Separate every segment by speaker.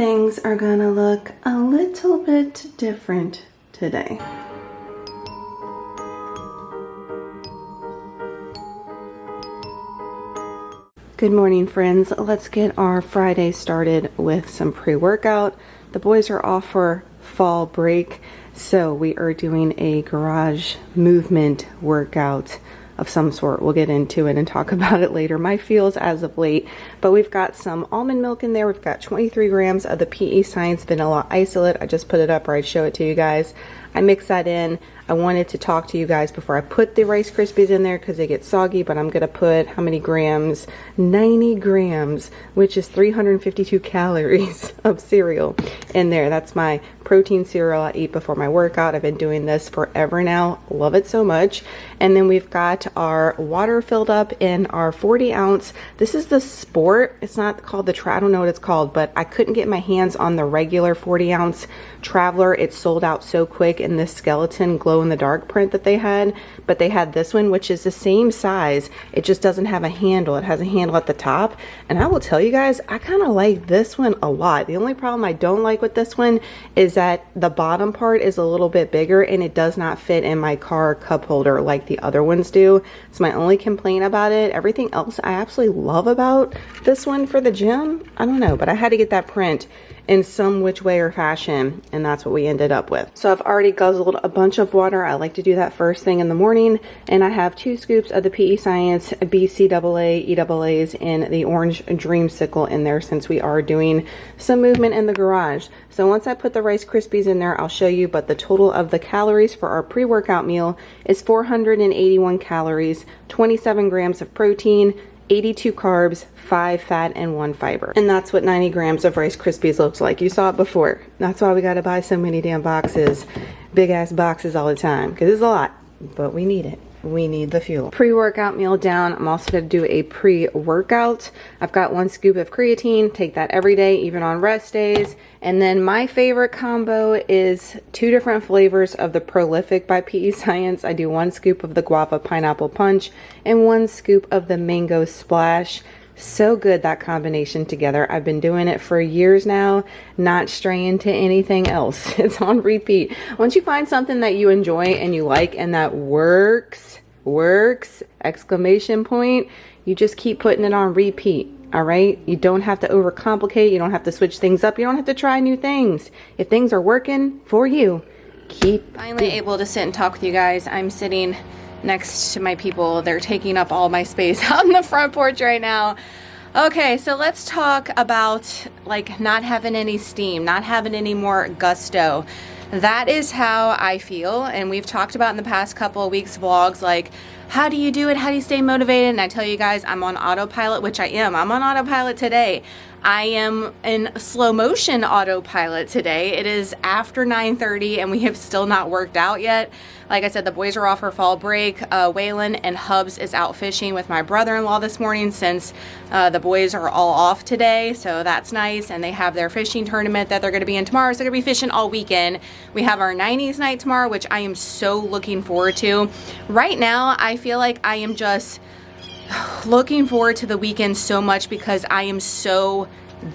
Speaker 1: things are gonna look a little bit different today. Good morning, friends. Let's get our Friday started with some pre-workout. The boys are off for fall break, so we are doing a garage movement workout of some sort. We'll get into it and talk about it later. My feels as of late, but we've got some almond milk in there. We've got 23 grams of the PEScience vanilla isolate. I just put it up, or I'd show it to you guys. I mix that in. I wanted to talk to you guys before I put the Rice Krispies in there because they get soggy, but I'm gonna put how many grams? 90 grams, which is 352 calories of cereal in there. That's my protein cereal I eat before my workout. I've been doing this forever now. Love it so much. And then we've got our water filled up in our 40 ounce. This is the Sport. It's not called the I don't know what it's called, but I couldn't get my hands on the regular 40 ounce Traveler. It sold out so quick in this skeleton glow in the dark print that they had, but they had this one, which is the same size. It just doesn't have a handle. It has a handle at the top, and I will tell you guys, I kind of like this one a lot. The only problem I don't like with this one is that the bottom part is a little bit bigger and it does not fit in my car cup holder like the other ones do. It's my only complaint about it. Everything else I absolutely love about this one for the gym. I don't know, but I had to get that print in some which way or fashion, and that's what we ended up with. So I've already guzzled a bunch of water. I like to do that first thing in the morning, and I have 2 scoops of the PEScience BCAA EAAs in the orange dreamsicle in there, since we are doing some movement in the garage. So once I put the Rice Krispies in there, I'll show you, but the total of the calories for our pre-workout meal is 481 calories, 27 grams of protein, 82 carbs, 5 fat, and 1 fiber. And that's what 90 grams of Rice Krispies looks like. You saw it before. That's why we gotta buy so many damn boxes, big ass boxes all the time, because it's a lot, but we need it. We need the fuel. Pre-workout meal down. I'm also going to do a pre-workout. I've got 1 scoop of creatine. Take that every day, even on rest days. And then my favorite combo is 2 different flavors of the Prolific by PEScience. I do 1 scoop of the guava pineapple punch and 1 scoop of the mango splash. So good, that combination together. I've been doing it for years now, not straying to anything else. It's on repeat. Once you find something that you enjoy and you like and that works, exclamation point, you just keep putting it on repeat. All right, you don't have to overcomplicate. You don't have to switch things up. You don't have to try new things. If things are working for you, keep finally able to sit and talk with you guys. I'm sitting next to my people. They're taking up all my space out in the front porch right now. Okay, so let's talk about like not having any steam, not having any more gusto. That is how I feel, and we've talked about in the past couple of weeks vlogs, like, how do you do it? How do you stay motivated? And I tell you guys, I'm on autopilot, which I am. I'm on autopilot today. I am in slow motion autopilot today. It is after 9:30 and we have still not worked out yet. Like I said, the boys are off for fall break. Waylon and Hubs is out fishing with my brother-in-law this morning, since the boys are all off today, so that's nice. And they have their fishing tournament that they're gonna be in tomorrow, so they're gonna be fishing all weekend. We have our 90s night tomorrow, which I am so looking forward to. Right now, I feel like I am just looking forward to the weekend so much because I am so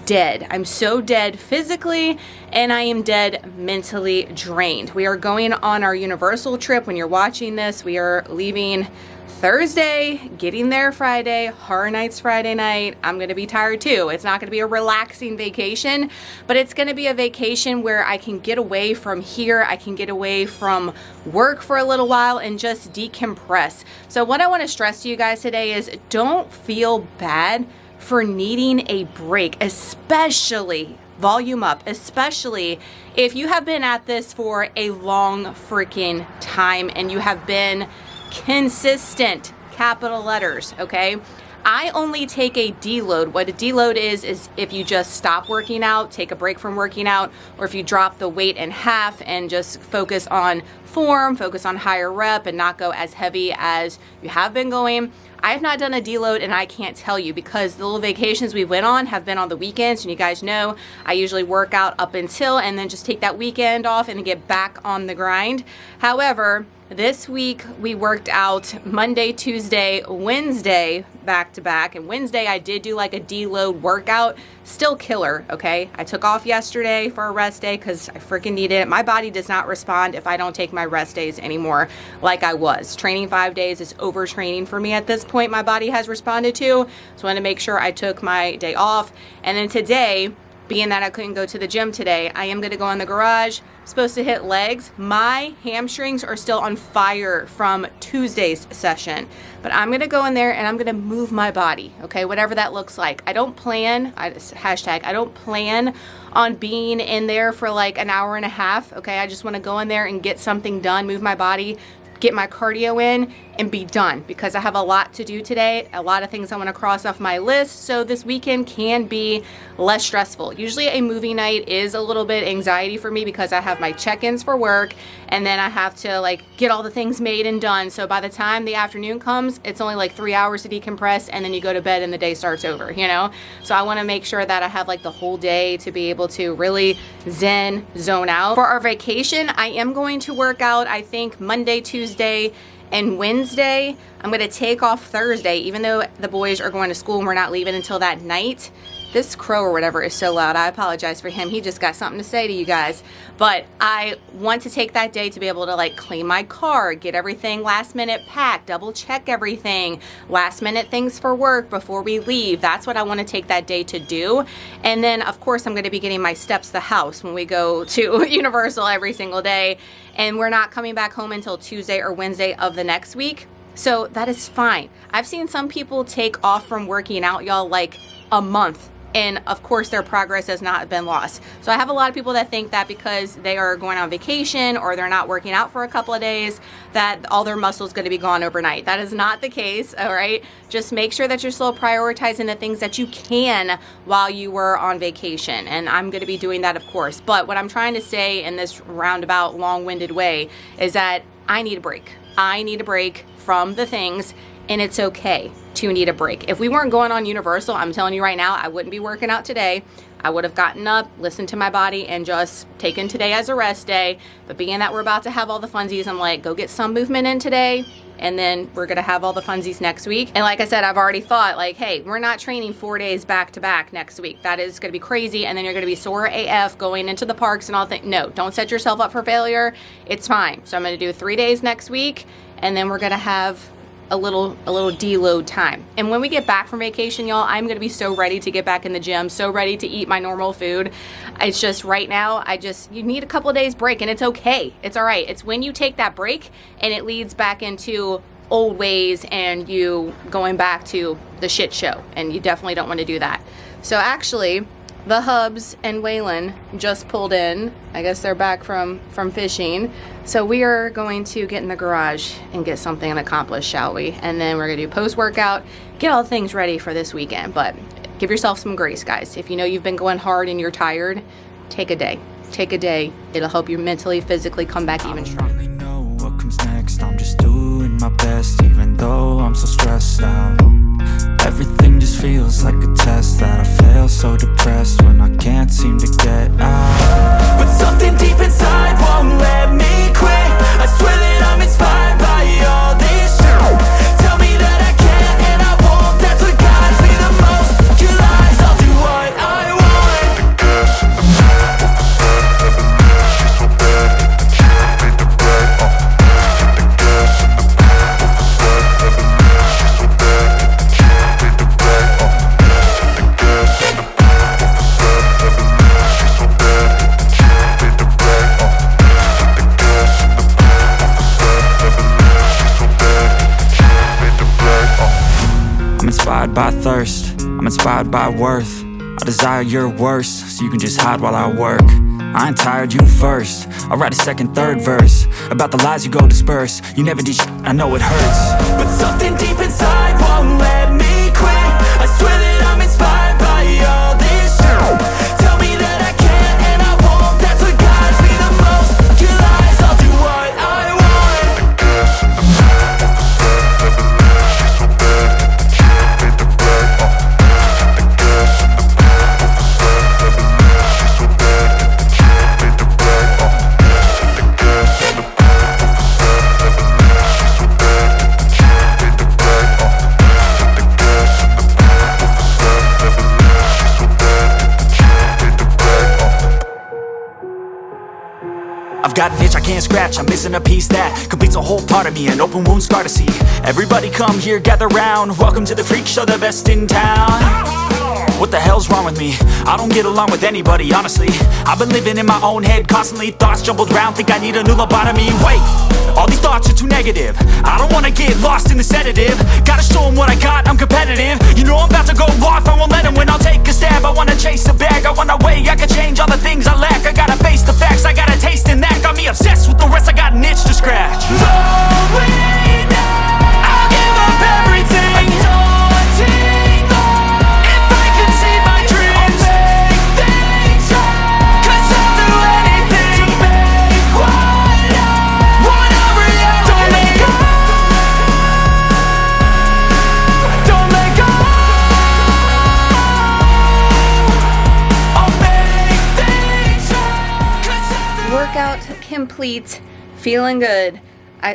Speaker 1: dead. I'm so dead physically, and I am dead mentally drained. We are going on our Universal trip. When you're watching this, we are leaving Thursday, getting there Friday, Horror Nights Friday night. I'm gonna be tired too. It's not gonna be a relaxing vacation, but it's gonna be a vacation where I can get away from here. I can get away from work for a little while and just decompress. So what I wanna stress to you guys today is don't feel bad for needing a break, especially volume up, especially if you have been at this for a long freaking time and you have been consistent, capital letters, okay? I only take a deload. What a deload is if you just stop working out, take a break from working out, or if you drop the weight in half and just focus on form, focus on higher rep, and not go as heavy as you have been going. I have not done a deload, and I can't tell you, because the little vacations we went on have been on the weekends, and you guys know I usually work out up until and then just take that weekend off and get back on the grind. However, this week we worked out Monday, Tuesday, Wednesday back to back, and Wednesday I did do like a deload workout
Speaker 2: still killer, okay? I took off yesterday for a rest day because I freaking needed it. My body does not respond if I don't take my rest days anymore like I was. Training 5 days is overtraining for me at this point, my body has responded to. So I wanted to make sure I took my day off. And then today, being that I couldn't go to the gym today, I am gonna go in the garage. I'm supposed to hit legs. My hamstrings are still on fire from Tuesday's session, but I'm gonna go in there and I'm gonna move my body, okay? Whatever that looks like. I don't plan, I don't plan on being in there for like an hour and a half, okay? I just wanna go in there and get something done, move my body, get my cardio in, and be done, because I have a lot to do today, a lot of things I want to cross off my list, so this weekend can be less stressful. Usually a movie night is a little bit anxiety for me because I have my check-ins for work, and then I have to like get all the things made and done, so by the time the afternoon comes, it's only like 3 hours to decompress, and then you go to bed and the day starts over, you know? So I want to make sure that I have like the whole day to be able to really zone out. For our vacation, I am going to work out, I think Monday, Tuesday, and Wednesday. I'm gonna take off Thursday, even though the boys are going to school and we're not leaving until that night. This crow or whatever is so loud. I apologize for him. He just got something to say to you guys. But I want to take that day to be able to like clean my car, get everything last minute packed, double check everything, last minute things for work before we leave. That's what I want to take that day to do. And then of course I'm going to be getting my steps the house when we go to Universal every single day. And we're not coming back home until Tuesday or Wednesday of the next week. So that is fine. I've seen some people take off from working out, y'all, like a month. And of course their progress has not been lost. So I have a lot of people that think that because they are going on vacation or they're not working out for a couple of days, that all their muscle is going to be gone overnight. That is not the case, all right? Just make sure that you're still prioritizing the things that you can while you were on vacation. And I'm going to be doing that, of course. But what I'm trying to say in this roundabout, long-winded way is that I need a break. I need a break from the things, and it's okay to need a break. If we weren't going on Universal, I'm telling you right now, I wouldn't be working out today. I would have gotten up, listened to my body, and just taken today as a rest day. But being that we're about to have all the funsies, I'm like, go get some movement in today, and then we're gonna have all the funsies next week. And like I said, I've already thought like, hey, we're not training 4 days back to back next week. That is gonna be crazy, and then you're gonna be sore AF going into the parks and all that. No, don't set yourself up for failure. It's fine. So I'm gonna do 3 days next week, and then we're gonna have a little deload time. And when we get back from vacation, y'all, I'm gonna be so ready to get back in the gym, so ready to eat my normal food. It's just right now, you need a couple of days break, and it's okay. It's all right. It's when you take that break and it leads back into old ways and you going back to the shit show, and you definitely don't want to do that. So actually, the Hubs and Waylon just pulled in. I guess they're back from fishing. So we are going to get in the garage and get something accomplished, shall we? And then we're gonna do post-workout, get all the things ready for this weekend. But give yourself some grace, guys. If you know you've been going hard and you're tired, take a day. Take a day. It'll help you mentally, physically come back even stronger.
Speaker 3: I don't really know what comes next. I'm just doing my best, even though I'm so stressed out. Everything just feels like a test that I fail, so depressed when I can't seem to get out. But something deep inside won't let me quit. I swear that I'm inspired by all this shit. Tell me that I can and I won't. That's what guides me the most. Your lies, I'll do what I want. I'm inspired by thirst, I'm inspired by worth. I desire your worst, so you can just hide while I work. I ain't tired, you first. I'll write a second, third verse about the lies you go disperse. You never did shit, I know it hurts. But something deep inside won't let me quit. I swear that I'm inspired by all this shit. Tell me that I can and I won't. That's what guides me the most. Your lies, I'll do what I want. I've got an itch I can't scratch, I'm missing a piece that completes a whole part of me, an open wound scar to see. Everybody come here, gather round, welcome to the freak show, the best in town. What the hell's wrong with me? I don't get along with anybody, honestly. I've been living in my own head constantly, thoughts jumbled round, think I need a new lobotomy. Wait, all these thoughts are too negative, I don't wanna get lost in the sedative. Gotta show them what I got, I'm competitive. You know I'm about to go off, I won't let them win, I'll take a stab. I wanna chase a bag, I wanna weigh, I can change all the things I lack. I gotta face the facts, I got a taste in that. Got me obsessed with the rest, I got an itch to scratch. Going now, I'll give up everything.
Speaker 2: Workout complete, feeling good.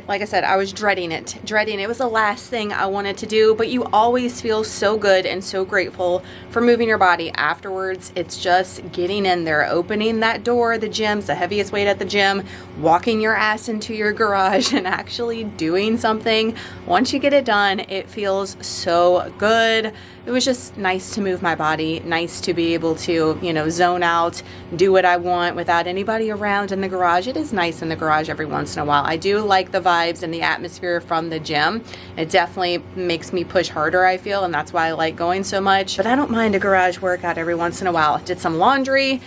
Speaker 2: Like I said, I was dreading it. It was the last thing I wanted to do, but you always feel so good and so grateful for moving your body afterwards. It's just getting in there, opening that door, the gym's the heaviest weight at the gym, walking your ass into your garage and actually doing something. Once you get it done, it feels so good. It was just nice to move my body, nice to be able to, you know, zone out, do what I want without anybody around in the garage. It is nice in the garage every once in a while. I do like the vibes and the atmosphere from the gym. It definitely makes me push harder, I feel, and that's why I like going so much. But I don't mind a garage workout every once in a while. Did some laundry,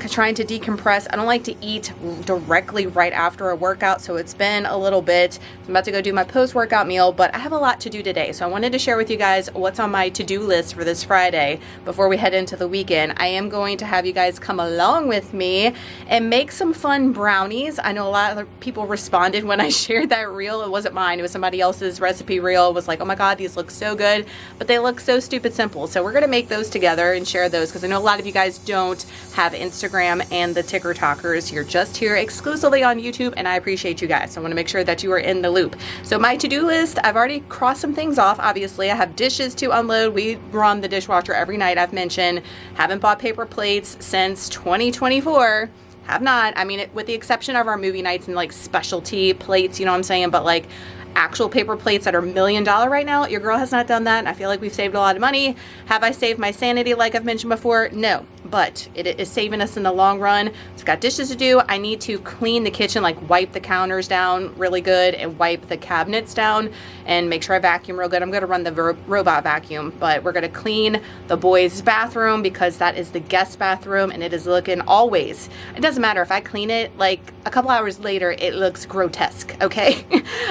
Speaker 2: trying to decompress. I don't like to eat directly right after a workout, so it's been a little bit. I'm about to go do my post-workout meal, but I have a lot to do today, so I wanted to share with you guys what's on my to-do list for this Friday before we head into the weekend. I am going to have you guys come along with me and make some fun brownies. I know a lot of people responded when I shared that reel. It wasn't mine, it was somebody else's recipe reel. It was like, oh my god, these look so good, but they look so stupid simple. So we're gonna make those together and share those, because I know a lot of you guys don't have Instagram and the Ticker Talkers. You're just here exclusively on YouTube, and I appreciate you guys. So I want to make sure that you are in the loop. So my to-do list, I've already crossed some things off. Obviously, I have dishes to unload. We run the dishwasher every night, I've mentioned. Haven't bought paper plates since 2024. Have not. I mean, with the exception of our movie nights and like specialty plates, you know what I'm saying? But like actual paper plates that are $1 million right now, your girl has not done that, and I feel like we've saved a lot of money. Have I saved my sanity like I've mentioned before? No, but it is saving us in the long run. It's got dishes to do. I need to clean the kitchen, like wipe the counters down really good and wipe the cabinets down and make sure I vacuum real good. I'm gonna run the robot vacuum, but we're gonna clean the boys' bathroom because that is the guest bathroom, and it is looking always, it doesn't matter if I clean it, like a couple hours later, it looks grotesque, okay?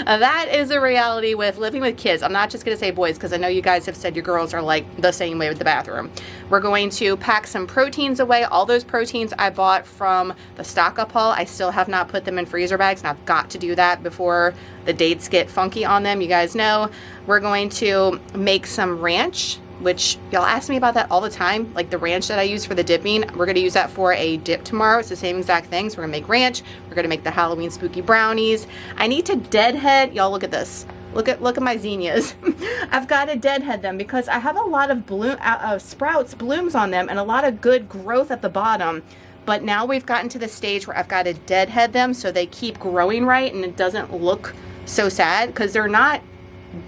Speaker 2: That is a reality with living with kids. I'm not just gonna say boys, because I know you guys have said your girls are like the same way with the bathroom. We're going to pack some proteins away. All those proteins I bought from the stock up haul, I still have not put them in freezer bags, and I've got to do that before the dates get funky on them. You guys know. We're going to make some ranch, which y'all ask me about that all the time, like the ranch that I use for the dipping. We're going to use that for a dip tomorrow. It's the same exact thing. So we're going to make ranch. We're going to make the Halloween spooky brownies. I need to deadhead. Y'all look at this. Look at my zinnias. I've got to deadhead them because I have a lot of sprouts, blooms on them, and a lot of good growth at the bottom. But now we've gotten to the stage where I've got to deadhead them so they keep growing right and it doesn't look so sad, because they're not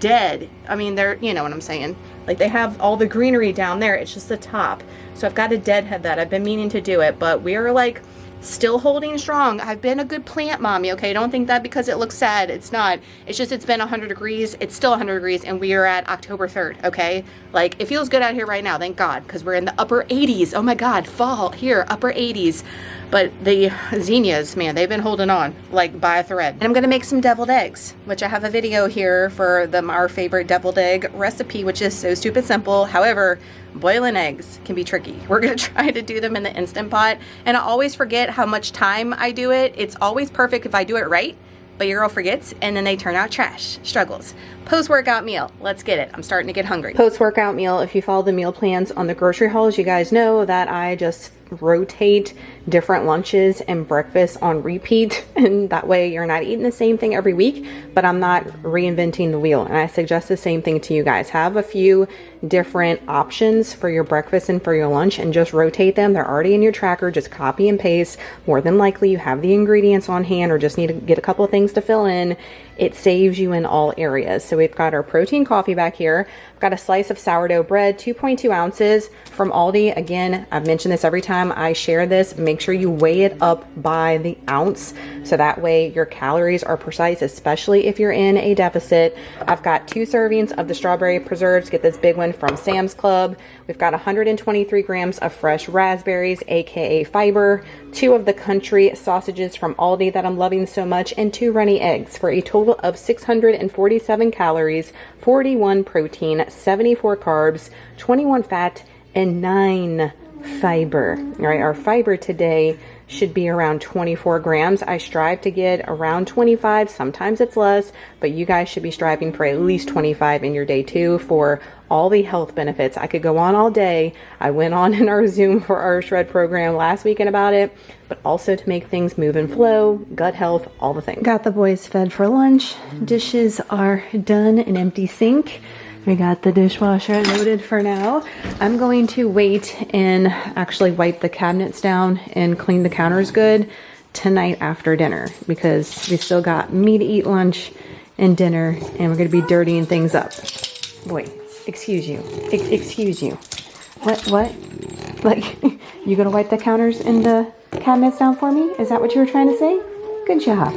Speaker 2: dead. I mean, they're, you know what I'm saying. Like, they have all the greenery down there. It's just the top. So I've got to deadhead that. I've been meaning to do it, but we are like still holding strong. I've been a good plant mommy, okay? Don't think that because it looks sad. It's not. It's just, it's been 100 degrees. It's still 100 degrees, and we are at October 3rd, okay? Like, it feels good out here right now, thank God, because we're in the upper 80s. Oh my God, fall here, upper 80s. But the zinnias, man, they've been holding on like by a thread. And I'm gonna make some deviled eggs, which I have a video here for our favorite deviled egg recipe, which is so stupid simple. However, boiling eggs can be tricky. We're gonna try to do them in the Instant Pot. And I always forget how much time I do it. It's always perfect if I do it right, but your girl forgets, and then they turn out trash. Struggles. Post-workout meal. Let's get it. I'm starting to get hungry. Post-workout meal. If you follow the meal plans on the grocery hauls, you guys know that I just
Speaker 1: rotate different lunches and breakfasts on repeat, and that way you're not eating the same thing every week, but I'm not reinventing the wheel. And I suggest the same thing to you guys. Have a few different options for your breakfast and for your lunch and just rotate them. They're already in your tracker. Just copy and paste. More than likely you have the ingredients on hand or just need to get a couple of things to fill in. It saves you in all areas. So we've got our protein coffee back here. I've got a slice of sourdough bread, 2.2 ounces from Aldi. Again, I've mentioned this every time I share this. Make sure you weigh it up by the ounce, so that way your calories are precise, especially if you're in a deficit. I've got 2 servings of the strawberry preserves. Get this big one from Sam's Club. We've got 123 grams of fresh raspberries, aka fiber, 2 of the country sausages from Aldi that I'm loving so much, and 2 runny eggs for a total of 647 calories, 41 protein, 74 carbs, 21 fat, and 9 fiber. All right, our fiber today should be around 24 grams. I strive to get around 25. Sometimes it's less, but you guys should be striving for at least 25 in your day too for all the health benefits. I could go on all day. I went on in our Zoom for our shred program last weekend about it, but also to make things move and flow, gut health, all the things. Got the boys fed for lunch. Dishes are done, an empty sink. We got the dishwasher loaded for now. I'm going to wait and actually wipe the cabinets down and clean the counters good tonight after dinner, because we still got me to eat lunch and dinner, and we're going to be dirtying things up. Wait, excuse you. Excuse you. What? Like, you going to wipe the counters and the cabinets down for me? Is that what you were trying to say? Good job.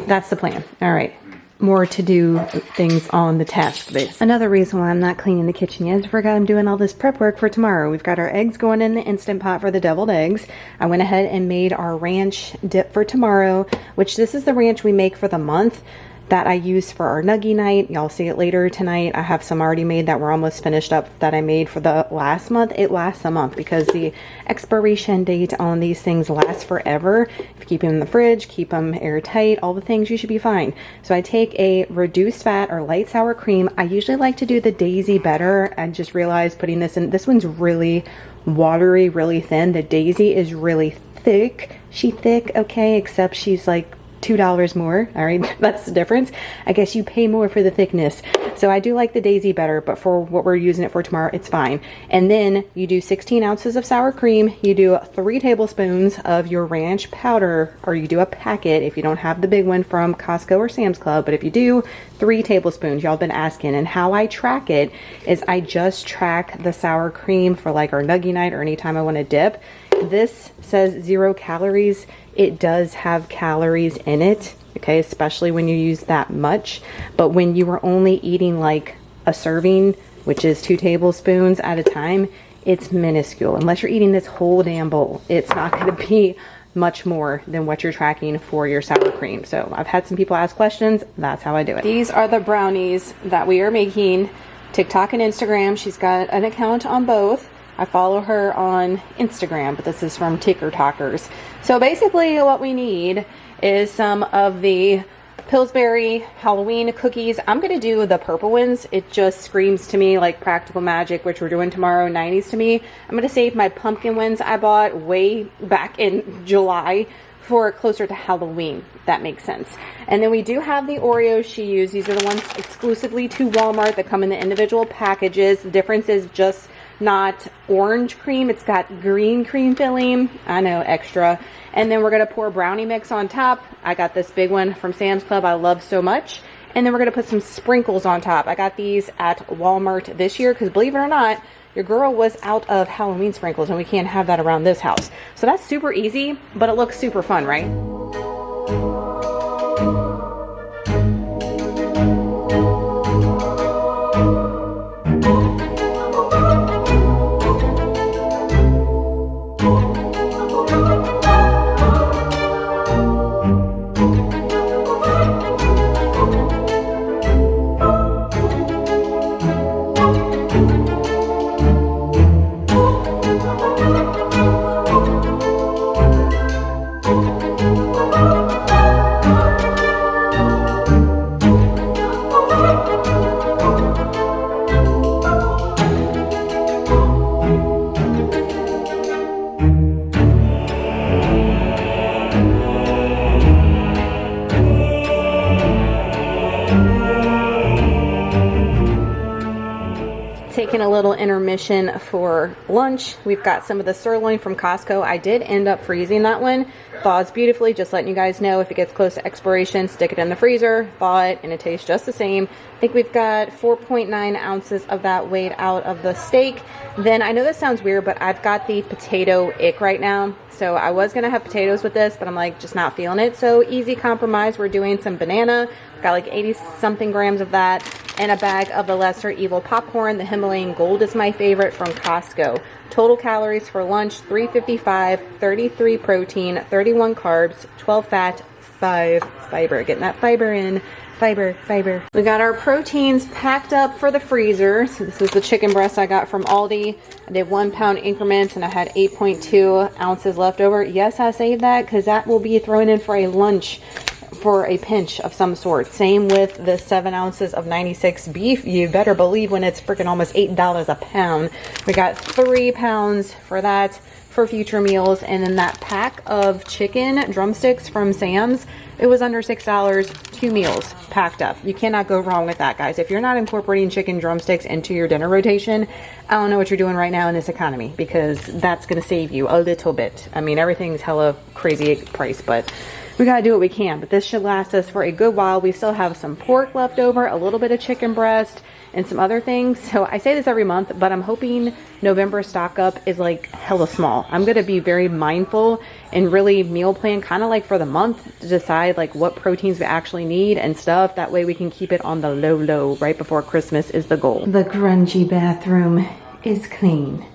Speaker 1: That's the plan. All right. More to do things on the task list. Another reason why I'm not cleaning the kitchen yet is I forgot I'm doing all this prep work for tomorrow. We've got our eggs going in the Instant Pot for the deviled eggs. I went ahead and made our ranch dip for tomorrow, which this is the ranch we make for the month that I use for our nuggy night. Y'all see it later tonight. I have some already made that were almost finished up that I made for the last month. It lasts a month because the expiration date on these things lasts forever. If you keep them in the fridge, keep them airtight, all the things, you should be fine. So I take a reduced fat or light sour cream. I usually like to do the Daisy better. I just realized putting this in, this one's really watery, really thin. The Daisy is really thick. She thick, okay, except she's like $2 more. All right, that's the difference. I guess you pay more for the thickness. So I do like the Daisy better, but for what we're using it for tomorrow, it's fine. And then you do 16 ounces of sour cream. You do 3 tablespoons of your ranch powder, or you do a packet if you don't have the big one from Costco or Sam's Club. But if you do, 3 tablespoons. Y'all been asking. And how I track it is I just track the sour cream for like our nuggy night or anytime I want to dip. This says 0 calories. It does have calories in it, okay, especially when you use that much. But when you are only eating like a serving, which is 2 tablespoons at a time, it's minuscule. Unless you're eating this whole damn bowl, it's not going to be much more than what you're tracking for your sour cream. So I've had some people ask questions. That's how I do it. These are the brownies that we are making. TikTok and Instagram. She's got an account on both. I follow her on Instagram, but this is from Ticker Talkers. So basically what we need is some of the Pillsbury Halloween cookies. I'm going to do the purple ones. It just screams to me like Practical Magic, which we're doing tomorrow, 90s to me. I'm going to save my pumpkin ones I bought way back in July for closer to Halloween. That makes sense. And then we do have the Oreos she used. These are the ones exclusively to Walmart that come in the individual packages. The difference is just not orange cream, it's got green cream filling. I know, extra. And then we're gonna pour brownie mix on top. I got this big one from Sam's Club I love so much. And then we're gonna put some sprinkles on top. I got these at Walmart this year because, believe it or not, your girl was out of Halloween sprinkles and we can't have that around this house. So that's super easy, but it looks super fun, right? taking a little intermission for lunch. We've got some of the sirloin from Costco. I did end up freezing that one. Thaws beautifully, just letting you guys know if it gets close to expiration, stick it in the freezer, thaw it, and it tastes just the same. I think we've got 4.9 ounces of that weighed out of the steak. Then I know this sounds weird, but I've got the potato ick right now. So I was gonna have potatoes with this, but I'm like just not feeling it. So easy compromise, we're doing some banana. Got like 80 something grams of that, and a bag of the lesser evil popcorn. The Himalayan Gold is my favorite from Costco. Total calories for lunch, 355, 33 protein, 31 carbs, 12 fat, 5 fiber. Getting that fiber in. Fiber. We got our proteins packed up for the freezer. So this is the chicken breast I got from Aldi. I did 1 pound increments and I had 8.2 ounces left over. Yes, I saved that because that will be thrown in for a lunch for a pinch of some sort. Same with the 7 ounces of 96 beef. You better believe when it's freaking almost $8 a pound. We got 3 pounds for that for future meals. And then that pack of chicken drumsticks from Sam's, it was under $6, 2 meals packed up. You cannot go wrong with that, guys. If you're not incorporating chicken drumsticks into your dinner rotation, I don't know what you're doing right now in this economy, because that's going to save you a little bit. I mean, everything's hella crazy price, but we got to do what we can. But this should last us for a good while. We still have some pork left over, a little bit of chicken breast, and some other things. So I say this every month, but I'm hoping November stock up is like hella small. I'm going to be very mindful and really meal plan kind of like for the month to decide like what proteins we actually need and stuff. That way we can keep it on the low right before Christmas is the goal. The grungy bathroom is clean.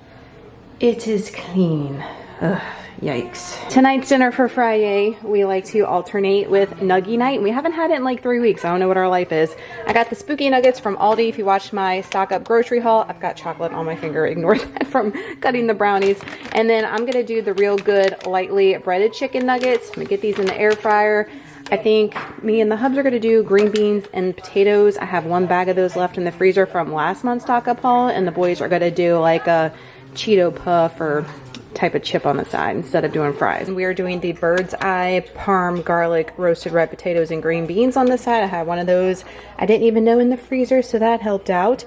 Speaker 1: It is clean. Ugh. Yikes. Tonight's dinner for Friday, we like to alternate with Nuggy Night. We haven't had it in like 3 weeks. I don't know what our life is. I got the spooky nuggets from Aldi. If you watched my stock up grocery haul, I've got chocolate on my finger. Ignore that from cutting the brownies. And then I'm going to do the real good lightly breaded chicken nuggets. I'm going to get these in the air fryer. I think me and the hubs are going to do green beans and potatoes. I have 1 bag of those left in the freezer from last month's stock up haul. And the boys are going to do like a Cheeto puff or type of chip on the side instead of doing fries. And we are doing the bird's eye parm garlic roasted red potatoes and green beans on the side. I had one of those I didn't even know in the freezer, so that helped out.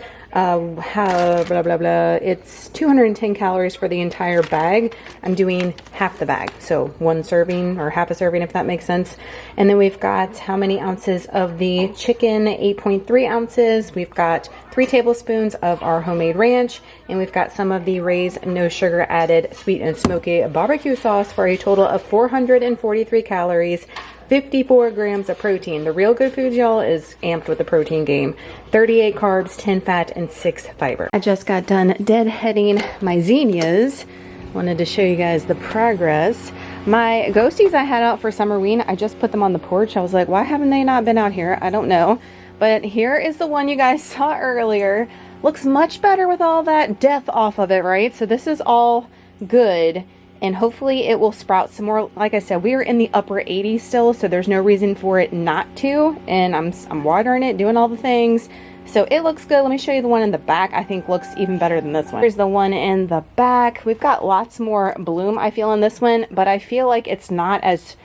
Speaker 1: It's 210 calories for the entire bag. I'm doing half the bag, so 1 serving or half a serving, if that makes sense. And then we've got how many ounces of the chicken? 8.3 ounces. We've got 3 tablespoons of our homemade ranch, and we've got some of the Ray's no sugar added sweet and smoky barbecue sauce for a total of 443 calories. 54 grams of protein. The real good food, y'all, is amped with the protein game. 38 carbs, 10 fat, and 6 fiber. I just got done deadheading my zinnias. Wanted to show you guys the progress. My ghosties I had out for Summerween, I just put them on the porch. I was like, why haven't they not been out here? I don't know. But here is the one you guys saw earlier. Looks much better with all that death off of it, right? So this is all good. And hopefully it will sprout some more. Like I said, we are in the upper 80s still, so there's no reason for it not to. And I'm watering it, doing all the things. So it looks good. Let me show you the one in the back. I think looks even better than this one. Here's the one in the back. We've got lots more bloom, I feel, in this one, but I feel like it's not as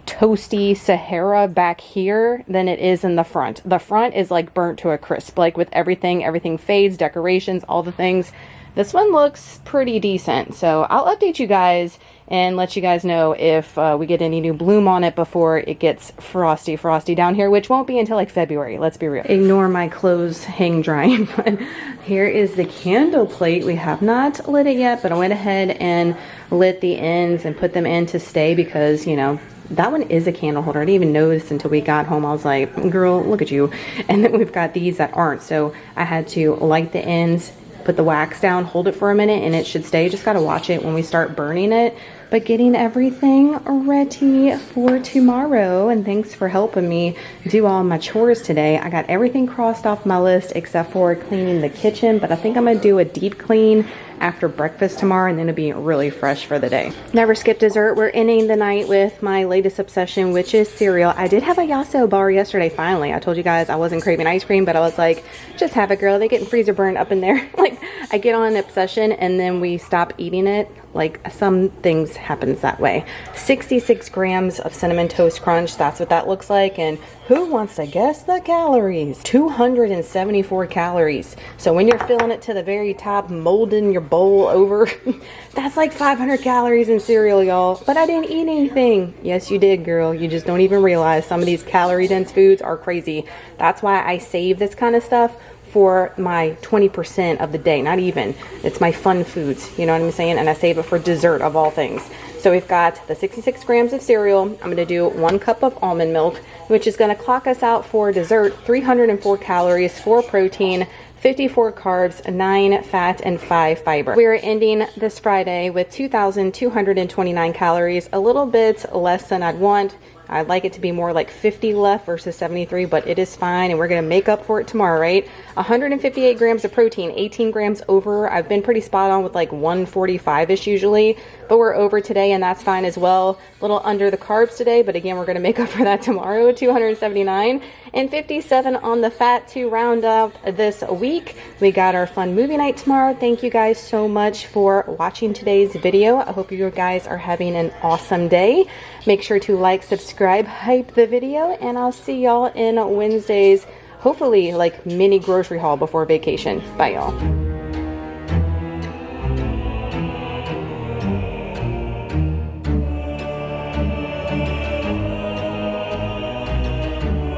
Speaker 1: toasty Sahara back here than it is in the front. The front is like burnt to a crisp, like with everything fades, decorations, all the things. This one looks pretty decent, so I'll update you guys and let you guys know if we get any new bloom on it before it gets frosty down here, which won't be until like February, let's be real. Ignore my clothes hang drying, but here is the candle plate. We have not lit it yet, but I went ahead and lit the ends and put them in to stay because, you know, that one is a candle holder. I didn't even notice until we got home. I was like, girl, look at you. And then we've got these that aren't, so I had to light the ends, put the wax down, hold it for a minute, and it should stay. Just got to watch it when we start burning it. But getting everything ready for tomorrow. And thanks for helping me do all my chores today. I got everything crossed off my list except for cleaning the kitchen, but I think I'm gonna do a deep clean after breakfast tomorrow, and then it'll be really fresh for the day. Never skip dessert. We're ending the night with my latest obsession, which is cereal. I did have a Yasso bar yesterday, finally. I told you guys I wasn't craving ice cream, but I was like, just have it, girl. They get freezer burned up in there. Like, I get on an obsession and then we stop eating it Like some things happens that way. 66 grams of Cinnamon Toast Crunch, that's what that looks like. And who wants to guess the calories? 274 calories. So when you're filling it to the very top, molding your bowl over, that's like 500 calories in cereal, y'all. But I didn't eat anything. Yes, you did, girl. You just don't even realize some of these calorie dense foods are crazy. That's why I save this kind of stuff for my 20% of the day. Not even. It's my fun foods. You know what I'm saying? And I save it for dessert of all things. So we've got the 66 grams of cereal. I'm going to do 1 cup of almond milk, which is going to clock us out for dessert 304 calories, 4 protein, 54 carbs, 9 fat, and 5 fiber. We are ending this Friday with 2,229 calories, a little bit less than I'd want. I'd like it to be more like 50 left versus 73, but it is fine, and we're going to make up for it tomorrow, right? 158 grams of protein, 18 grams over. I've been pretty spot on with like 145-ish usually, but we're over today, and that's fine as well. A little under the carbs today, but again, we're going to make up for that tomorrow. 279 and 57 on the fat to round out this week. We got our fun movie night tomorrow. Thank you guys so much for watching today's video. I hope you guys are having an awesome day. Make sure to like, subscribe, hype the video, and I'll see y'all in Wednesday's, hopefully, like mini grocery haul before vacation. Bye, y'all.